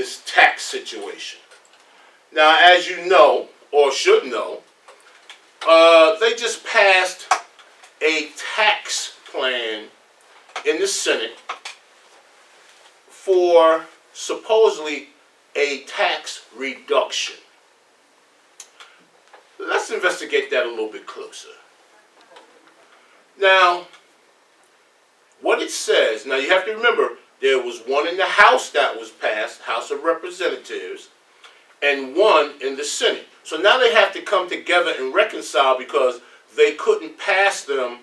this tax situation. Now, as you know, or should know, they just passed a tax plan in the Senate for supposedly a tax reduction. Let's investigate that a little bit closer. Now, what it says, now you have to remember, there was one in the House that was passed, House of Representatives, and one in the Senate. So now they have to come together and reconcile because they couldn't pass the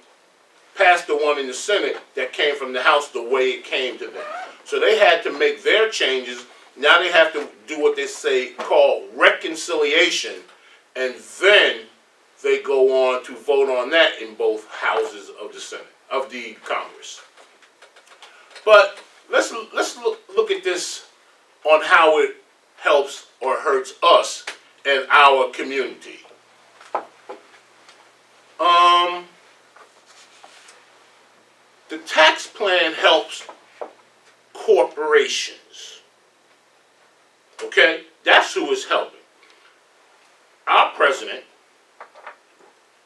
one in the Senate that came from the House the way it came to them. So they had to make their changes. Now they have to do what they say called reconciliation, and then they go on to vote on that in both houses of the Senate, of the Congress. But let's look at this on how it helps or hurts us and our community. The tax plan helps corporations. Okay? That's who it's helping. Our president,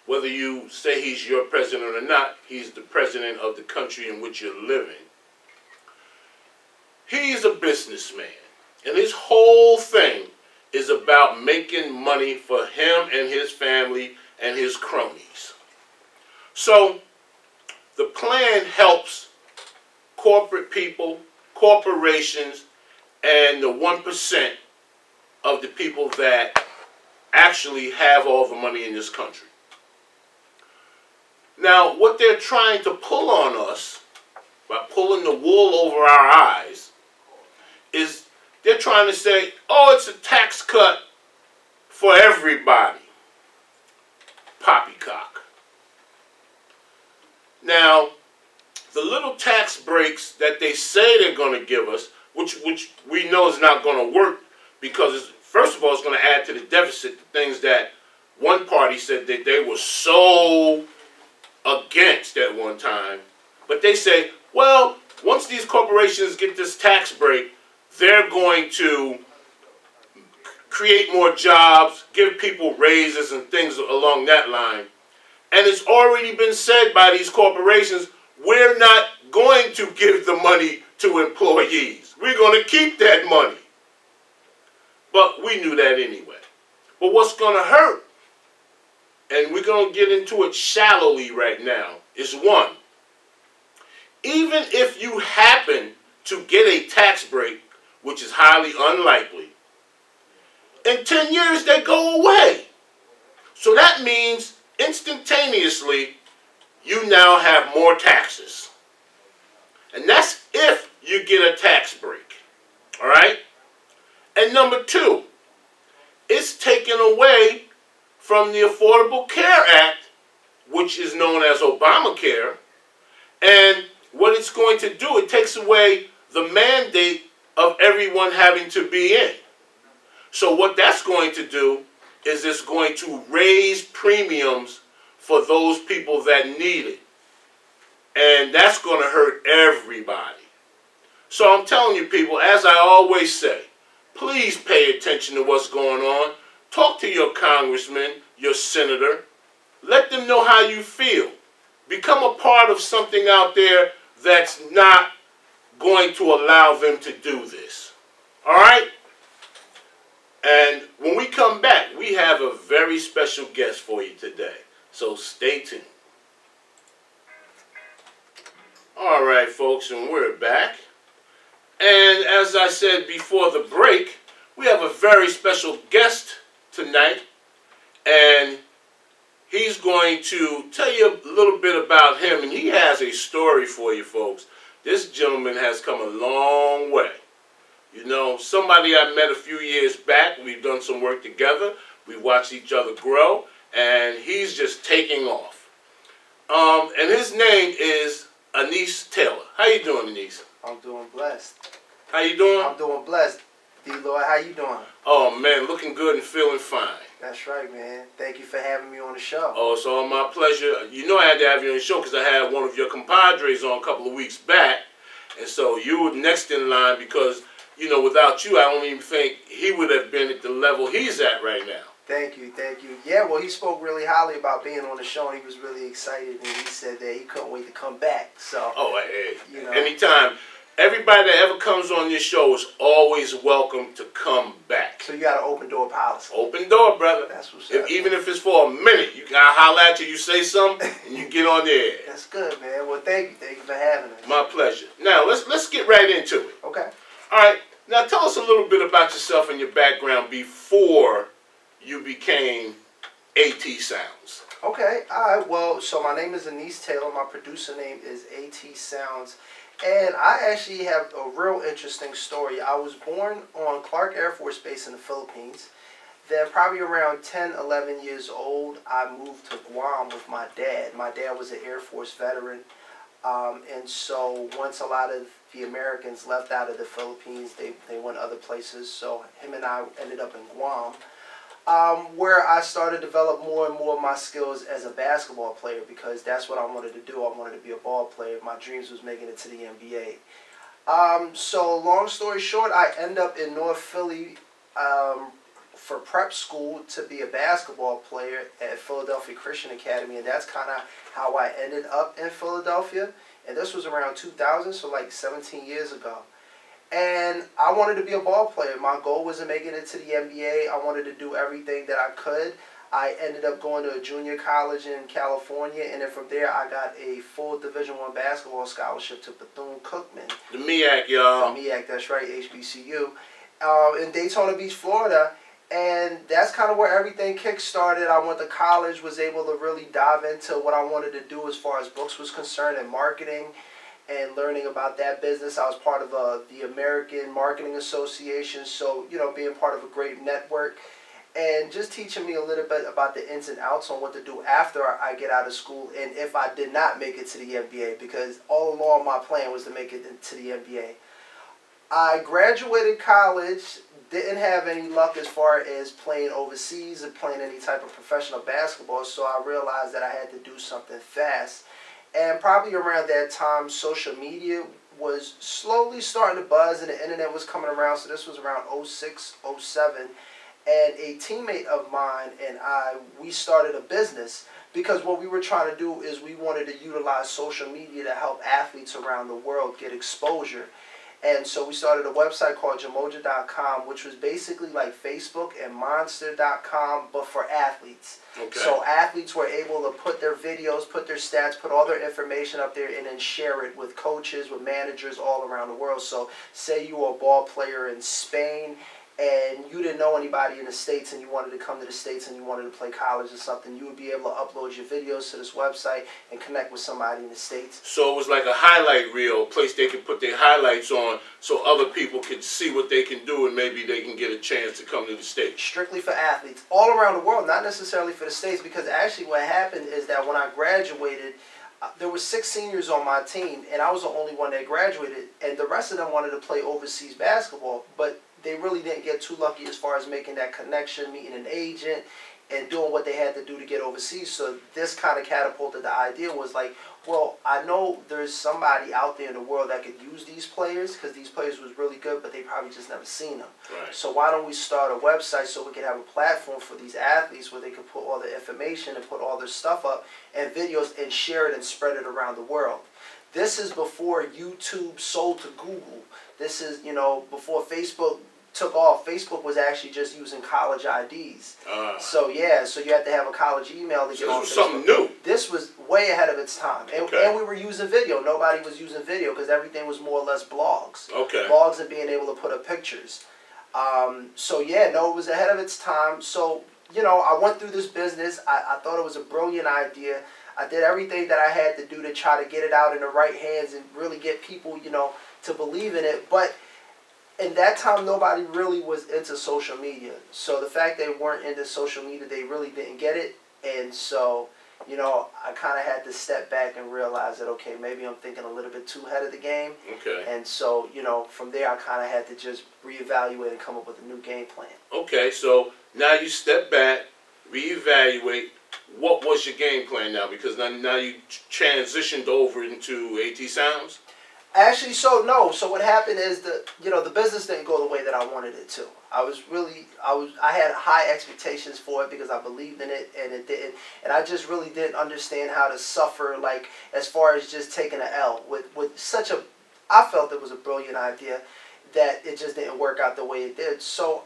whether you say he's your president or not, he's the president of the country in which you're living. He's a businessman. And his whole thing is about making money for him and his family and his cronies. So, the plan helps corporate people, corporations, and the 1% of the people that actually have all the money in this country. Now, what they're trying to pull on us, by pulling the wool over our eyes, is they're trying to say, oh, it's a tax cut for everybody. Poppycock. Now, the little tax breaks that they say they're going to give us, which we know is not going to work because, first of all, it's going to add to the deficit, the things that one party said that they were so against at one time. But they say, well, once these corporations get this tax break, they're going to create more jobs, give people raises and things along that line. And it's already been said by these corporations, we're not going to give the money to employees. We're going to keep that money. But we knew that anyway. But what's going to hurt, and we're going to get into it shallowly right now, is one, even if you happen to get a tax break, which is highly unlikely, in 10 years they go away. So that means instantaneously you now have more taxes. And that's if you get a tax break. All right? And number two, it's taken away from the Affordable Care Act, which is known as Obamacare. And what it's going to do, it takes away the mandate of everyone having to be in. So what that's going to do is it's going to raise premiums for those people that need it. And that's going to hurt everybody. So I'm telling you people, as I always say, please pay attention to what's going on. Talk to your congressman, your senator. Let them know how you feel. Become a part of something out there that's not going to allow them to do this. All right? And when we come back, we have a very special guest for you today. So stay tuned. All right, folks, and we're back. And as I said before the break, we have a very special guest tonight. And he's going to tell you a little bit about him. And he has a story for you, folks. This gentleman has come a long way. You know, somebody I met a few years back. We've done some work together. We watched each other grow. And he's just taking off. And his name is Anise Taylor. How you doing, Anise? I'm doing blessed. How you doing? I'm doing blessed. D-Lloyd, how you doing? Oh, man, looking good and feeling fine. That's right, man. Thank you for having me on the show. Oh, it's all my pleasure. You know I had to have you on the show because I had one of your compadres on a couple of weeks back. And so you were next in line because you know, without you, I don't even think he would have been at the level he's at right now. Thank you, thank you. Yeah, well, he spoke really highly about being on the show, and he was really excited, and he said that he couldn't wait to come back. So, Hey, you know, anytime. Everybody that ever comes on this show is always welcome to come back. So you got an open door policy. Open door, brother. That's what's up. Even if it's for a minute, you can holler at you, you say something, and you get on there. That's good, man. Well, thank you for having us. My pleasure. Now let's get right into it. Okay. All right. Now tell us a little bit about yourself and your background before you became AT Soundz. Okay. All right. Well, so my name is Anise Taylor. My producer name is AT Soundz. And I actually have a real interesting story. I was born on Clark Air Force Base in the Philippines. Then probably around 10, 11 years old, I moved to Guam with my dad. My dad was an Air Force veteran. And so once a lot of the Americans left out of the Philippines, they went other places. So him and I ended up in Guam, where I started to develop more and more of my skills as a basketball player, because that's what I wanted to do. I wanted to be a ball player. My dreams was making it to the NBA. So long story short, I end up in North Philly for prep school to be a basketball player at Philadelphia Christian Academy, and that's kind of how I ended up in Philadelphia. And this was around 2000, so like 17 years ago. And I wanted to be a ball player. My goal was to making it to the NBA. I wanted to do everything that I could. I ended up going to a junior college in California, and then from there I got a full Division I basketball scholarship to Bethune-Cookman. The MEAC, y'all. The MEAC, that's right, HBCU. In Daytona Beach, Florida. And that's kind of where everything kick-started. I went to college, was able to really dive into what I wanted to do as far as books was concerned and marketing, and learning about that business. I was part of the American Marketing Association, so, you know, being part of a great network, and just teaching me a little bit about the ins and outs on what to do after I get out of school, and if I did not make it to the NBA, because all along my plan was to make it to the NBA. I graduated college, didn't have any luck as far as playing overseas and playing any type of professional basketball, so I realized that I had to do something fast. And probably around that time, social media was slowly starting to buzz and the internet was coming around. So this was around 06, 07. And a teammate of mine and we started a business, because what we were trying to do is we wanted to utilize social media to help athletes around the world get exposure. And so we started a website called Jamoja.com, which was basically like Facebook and Monster.com, but for athletes. Okay. So athletes were able to put their videos, put their stats, put all their information up there, and then share it with coaches, with managers all around the world. So say you were a ball player in Spain, and you didn't know anybody in the States, and you wanted to come to the States, and you wanted to play college or something, you would be able to upload your videos to this website and connect with somebody in the States. So it was like a highlight reel, a place they could put their highlights on so other people could see what they can do, and maybe they can get a chance to come to the States. Strictly for athletes all around the world, not necessarily for the States, because actually what happened is that when I graduated, there were 6 seniors on my team, and I was the only one that graduated, and the rest of them wanted to play overseas basketball, but they really didn't get too lucky as far as making that connection, meeting an agent, and doing what they had to do to get overseas. So this kind of catapulted the idea, was like, well, I know there's somebody out there in the world that could use these players, because these players was really good, but they probably just never seen them. Right. So why don't we start a website so we can have a platform for these athletes where they can put all the information and put all their stuff up and videos and share it and spread it around the world. This is before YouTube sold to Google. This is, you know, before Facebook took off. Facebook was actually just using college IDs. So yeah, so you had to have a college email to get on Facebook. This was something new. This was way ahead of its time. And, Okay. and we were using video. Nobody was using video because everything was more or less blogs. Okay. Blogs and being able to put up pictures. So yeah, no, it was ahead of its time. So, you know, I went through this business. I thought it was a brilliant idea. I did everything that I had to do to try to get it out in the right hands and really get people, you know, to believe in it. But in that time, nobody really was into social media. So the fact they weren't into social media, they really didn't get it. And so, you know, I kind of had to step back and realize that, okay, maybe I'm thinking a little bit too ahead of the game. Okay. And so, you know, from there, I kind of had to just reevaluate and come up with a new game plan. Okay, so now you step back, reevaluate. What was your game plan now? Because now you transitioned over into AT Soundz? Actually, so no. So what happened is the business didn't go the way that I wanted it to. I had high expectations for it because I believed in it, and it didn't. And I just really didn't understand how to suffer, like as far as just taking an L with such a. I felt it was a brilliant idea, that it just didn't work out the way it did. So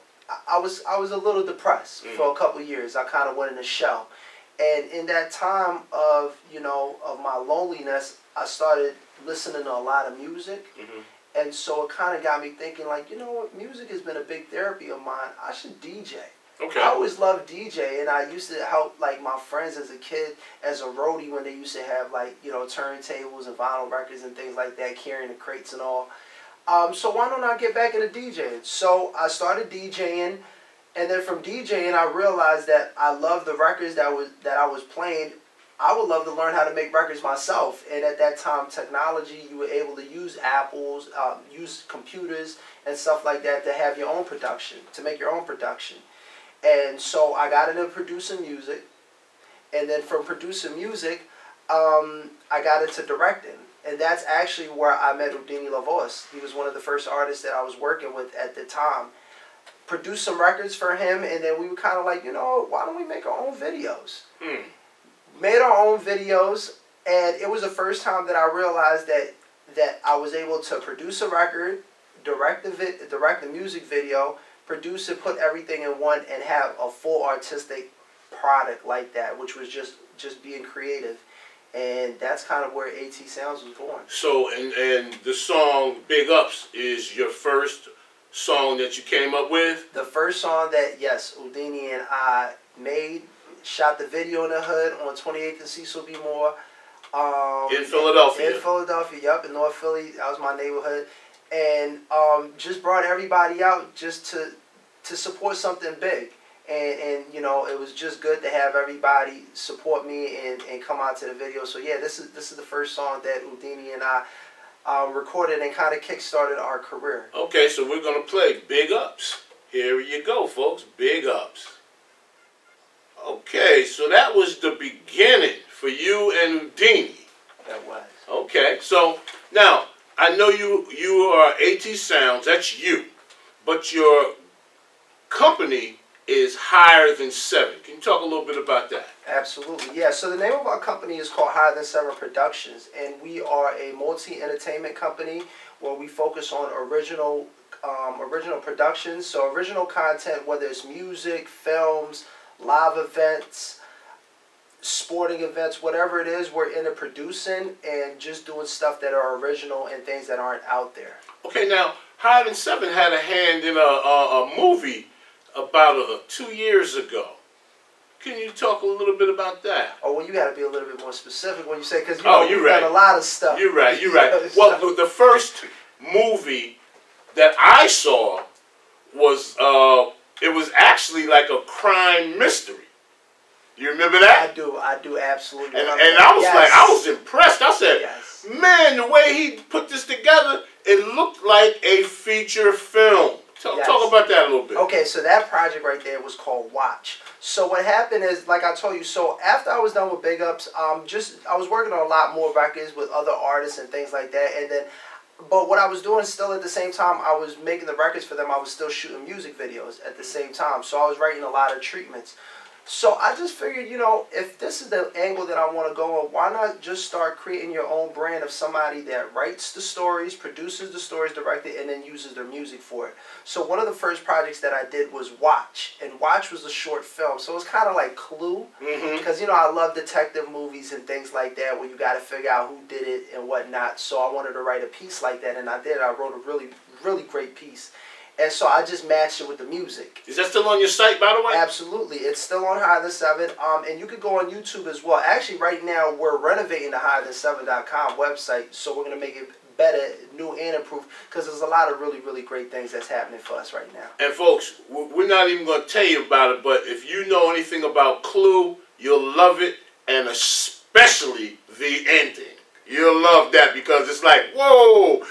I was a little depressed for a couple years. I kind of went in a shell, and in that time of of my loneliness, I started listening to a lot of music. And so it kind of got me thinking, like, you know what, music has been a big therapy of mine. I should DJ. Okay. I always loved DJ, and I used to help, like, my friends as a kid as a roadie when they used to have, like, turntables and vinyl records and things like that, carrying the crates and all. So why don't I get back into DJing? So I started DJing, and then from DJing, I realized that I loved the records that I was playing. I would love to learn how to make records myself. And at that time, technology, you were able to use Apples, use computers and stuff like that to have your own production, to make your own production. And so I got into producing music. And then from producing music, I got into directing. And that's actually where I met Houdini LaVoice. He was one of the first artists that I was working with at the time. Produced some records for him, and then we were kind of like, why don't we make our own videos? Made our own videos, and it was the first time that I realized that I was able to produce a record, direct the music video, produce it, put everything in one, and have a full artistic product like that, which was just being creative. And that's kind of where AT Soundz was born. So, and the song Big Ups is your first song that you came up with? The first song that, yes, Houdini and I made. Shot the video in the hood on 28th and Cecil B. Moore. In Philadelphia. In Philadelphia, yep, in North Philly. That was my neighborhood. And just brought everybody out just to support something big. And it was just good to have everybody support me and come out to the video. So yeah, this is the first song that Houdini and I recorded and kind of kick-started our career. Okay, so we're going to play Big Ups. Here you go, folks. Big Ups. Okay, so that was the beginning for you and Houdini. That was. Okay, so now I know you are AT Soundz. That's you, but your company is Higher Than 7. Can you talk a little bit about that? Absolutely, yeah. So the name of our company is called Higher Than 7 Productions, and we are a multi-entertainment company where we focus on original productions. So original content, whether it's music, films, live events, sporting events, whatever it is, we're into producing and just doing stuff that are original and things that aren't out there. Okay, now, Higher Than 7 had a hand in a movie about 2 years ago. Can you talk a little bit about that? Oh, well, you got to be a little bit more specific when you say, because you've done a lot of stuff. You're right. Well, the first movie that I saw was... it was actually like a crime mystery. You remember that? I do absolutely. And I was like, I was impressed. I said, man, the way he put this together, it looked like a feature film. Talk about that a little bit. Okay, so that project right there was called Watch. So what happened is, like I told you, so after I was done with Big Ups, I was working on a lot more records with other artists and things like that, and then. But what I was doing still at the same time, I was making the records for them, I was still shooting music videos at the same time. So I was writing a lot of treatments. So I just figured, if this is the angle that I want to go on, why not just start creating your own brand of somebody that writes the stories, produces the stories, directs it, and then uses their music for it. So one of the first projects that I did was Watch. And Watch was a short film. So it's kind of like Clue. Because, I love detective movies and things like that where you got to figure out who did it and whatnot. So I wanted to write a piece like that, and I did. I wrote a really, really great piece. And so I just matched it with the music. Is that still on your site, by the way? Absolutely. It's still on Higher Than 7. And you could go on YouTube as well. Actually, right now, we're renovating the higherthan7.com website. So we're going to make it better, new and improved. Because there's a lot of really, really great things that's happening for us right now. And folks, we're not even going to tell you about it. But if you know anything about Clue, you'll love it. And especially the ending. You'll love that because it's like, whoa.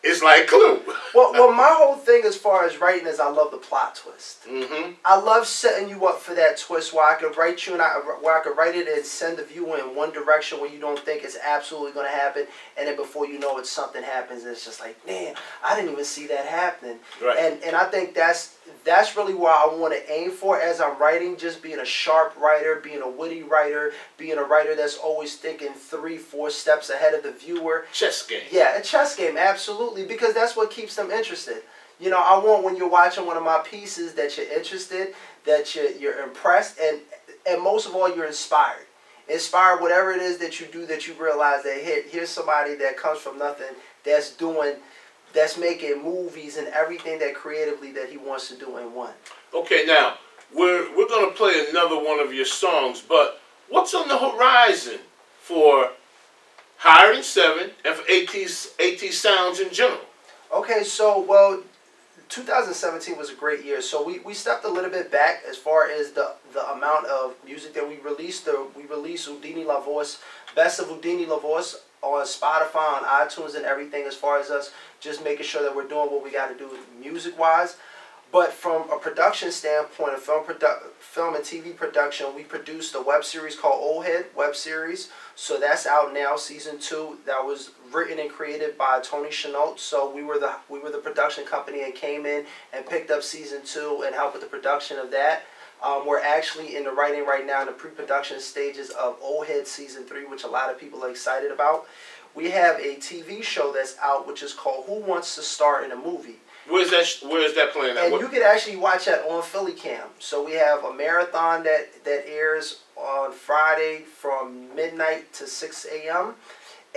it's like Clue. Well, my whole thing as far as writing is I love the plot twist. Mm-hmm. I love setting you up for that twist where I could write you where I could write it and send the viewer in one direction where you don't think it's absolutely going to happen, and then before you know it, something happens and it's just like, man, I didn't even see that happening. Right. And I think that's really where I want to aim for as I'm writing, just being a sharp writer, being a witty writer, being a writer that's always thinking 3-4 steps ahead of the viewer. Chess game. Yeah, a chess game, absolutely, because that's what keeps them interested. You know, I want when you're watching one of my pieces that you're interested, that you're impressed, and most of all, you're inspired. Inspired, whatever it is that you do, that you realize that here's somebody that comes from nothing, that's making movies and everything that creatively that he wants to do in one. Okay, now we're gonna play another one of your songs, but what's on the horizon for Hiring 7 and for AT Soundz in general? Okay, so well, 2017 was a great year. So we stepped a little bit back as far as the amount of music that we released. We released Houdini La Voice, Best of Houdini La Voice on Spotify, on iTunes, and everything, as far as us just making sure that we're doing what we got to do music-wise. But from a production standpoint, a film and TV production, we produced a web series called Old Head web series. So that's out now, season 2. That was written and created by Tony Chenault. So we were the production company and came in and picked up season 2 and helped with the production of that. We're actually in the writing right now in the pre-production stages of Old Head season 3, which a lot of people are excited about. We have a TV show that's out, which is called Who Wants to Star in a Movie? Where is that playing at? And you can actually watch that on Philly Cam. So we have a marathon that airs on Friday from midnight to 6 a.m.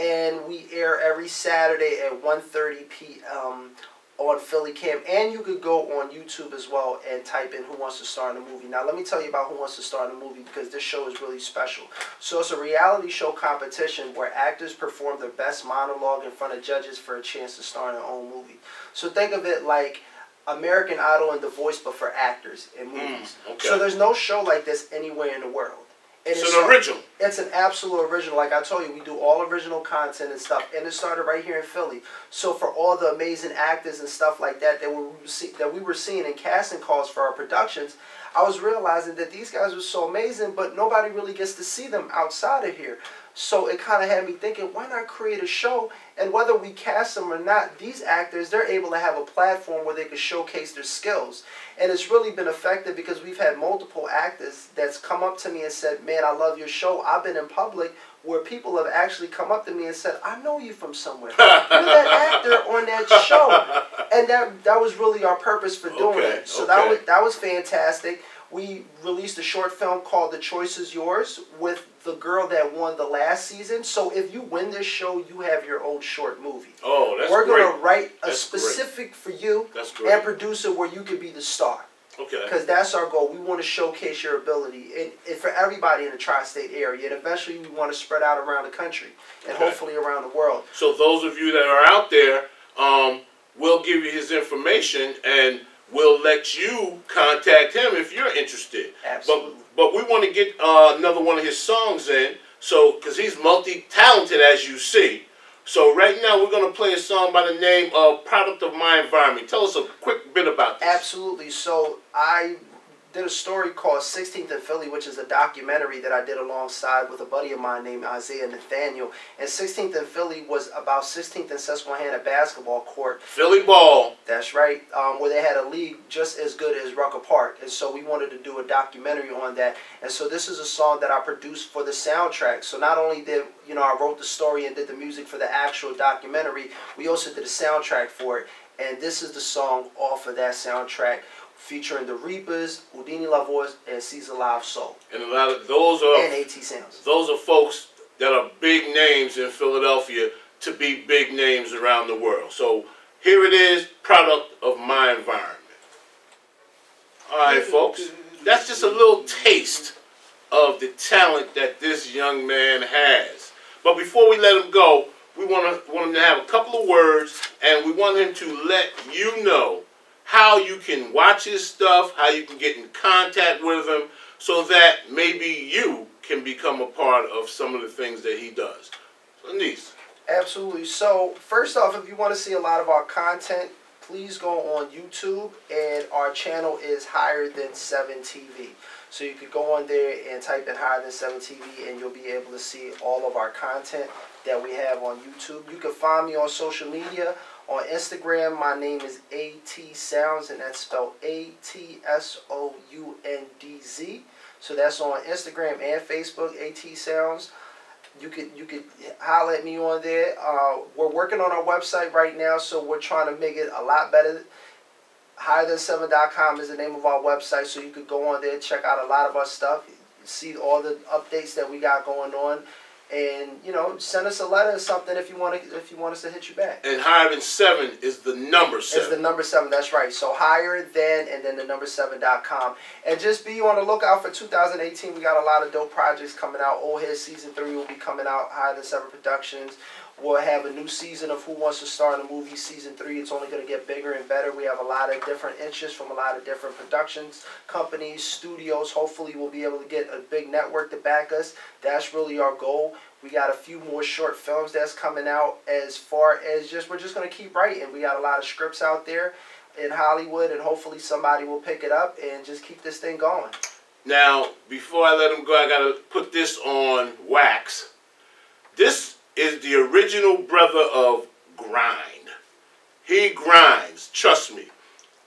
And we air every Saturday at 1:30 p.m. on Philly Cam. And you could go on YouTube as well and type in Who Wants to Star in a Movie. Now, let me tell you about Who Wants to Star in a Movie, because this show is really special. So it's a reality show competition where actors perform their best monologue in front of judges for a chance to star in their own movie. So think of it like American Idol and The Voice, but for actors in movies. Okay. So there's no show like this anywhere in the world. And it's an original. It's an absolute original. Like I told you, we do all original content and stuff. And it started right here in Philly. So for all the amazing actors and stuff like that that we were seeing in casting calls for our productions, I was realizing that these guys were so amazing, but nobody really gets to see them outside of here. So it kind of had me thinking, why not create a show? And whether we cast them or not, these actors, they're able to have a platform where they can showcase their skills. And it's really been effective because we've had multiple actors that's come up to me and said, man, I love your show. I've been in public where people have actually come up to me and said, I know you from somewhere. You're that actor on that show. And that was really our purpose for doing it. So that was fantastic. We released a short film called The Choice Is Yours with the girl that won the last season. So if you win this show, you have your own short movie. Oh, that's We're great. going to write a That's specific for you great. And produce it where you can be the star. Okay. Because that's our goal. We want to showcase your ability and for everybody in the tri-state area. And eventually we want to spread out around the country and hopefully around the world. So those of you that are out there, we'll give you his information and we'll let you contact him if you're interested. Absolutely. But we want to get another one of his songs in, so because he's multi-talented, as you see. So right now we're going to play a song by the name of Product of My Environment. Tell us a quick bit about this. Absolutely. So I did a story called 16th in Philly, which is a documentary that I did alongside with a buddy of mine named Isaiah Nathaniel. And 16th in Philly was about 16th and Susquehanna basketball court. Philly ball. That's right, where they had a league just as good as Rucker Park. And so we wanted to do a documentary on that. And so this is a song that I produced for the soundtrack. So not only did, I wrote the story and did the music for the actual documentary, we also did a soundtrack for it. And this is the song off of that soundtrack, featuring the Reapers, Houdini La Voice, and Caesar Live Soul. And a lot of those are and AT Soundz. Those are folks that are big names in Philadelphia to be big names around the world. So here it is, Product of My Environment. All right, folks, that's just a little taste of the talent that this young man has. But before we let him go, we want him to have a couple of words, and we want him to let you know how you can watch his stuff, how you can get in contact with him, so that maybe you can become a part of some of the things that he does. So, Niece. Absolutely. So first off, if you want to see a lot of our content, please go on YouTube, and our channel is Higher Than 7 TV. So you could go on there and type in Higher Than 7 TV, and you'll be able to see all of our content that we have on YouTube. You can find me on social media. On Instagram, my name is AT Soundz, and that's spelled ATSOUNDZ. So that's on Instagram and Facebook, AT Soundz. You could holler at me on there. We're working on our website right now, so we're trying to make it a lot better. HigherThan7.com is the name of our website, so you could go on there, check out a lot of our stuff, see all the updates that we got going on, and send us a letter or something if you want us to hit you back. And Higher Than 7 is the number 7. It's the number 7. That's right. So Higher Than and then the number 7.com. And just be on the lookout for 2018. We got a lot of dope projects coming out. Old Head Season 3 will be coming out. Higher Than 7 Productions. We'll have a new season of Who Wants to Star in a Movie, Season 3. It's only going to get bigger and better. We have a lot of different interests from a lot of different productions, companies, studios. Hopefully we'll be able to get a big network to back us. That's really our goal. We got a few more short films that's coming out. As far as we're just going to keep writing. We got a lot of scripts out there in Hollywood, and hopefully somebody will pick it up and just keep this thing going. Now, before I let him go, I got to put this on wax. This is the original brother of grind. He grinds, trust me.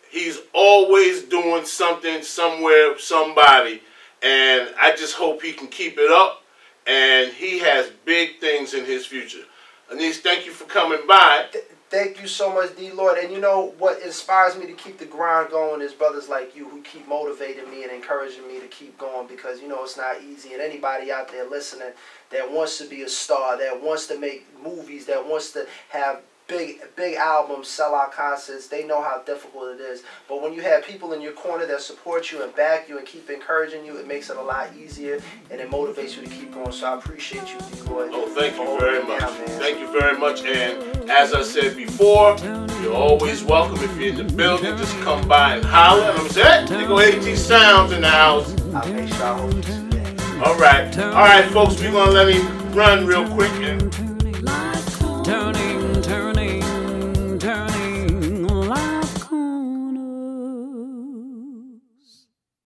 He's always doing something, somewhere, somebody, and I just hope he can keep it up, and he has big things in his future. Anis, thank you for coming by. Thank you so much, D-Lord. And you know what inspires me to keep the grind going is brothers like you who keep motivating me and encouraging me to keep going, because it's not easy. And anybody out there listening that wants to be a star, that wants to make movies, that wants to have big albums, sell out concerts, they know how difficult it is. But when you have people in your corner that support you and back you and keep encouraging you, it makes it a lot easier and it motivates you to keep going. So I appreciate you, D-Lloyd. Oh, thank you very much. Thank you very much. And as I said before, you're always welcome. If you're in the building, just come by and holler. And I'm saying, they go AT Soundz in the house. I'll make sure I hope you see that. All right, folks, we're going to let him run real quick. And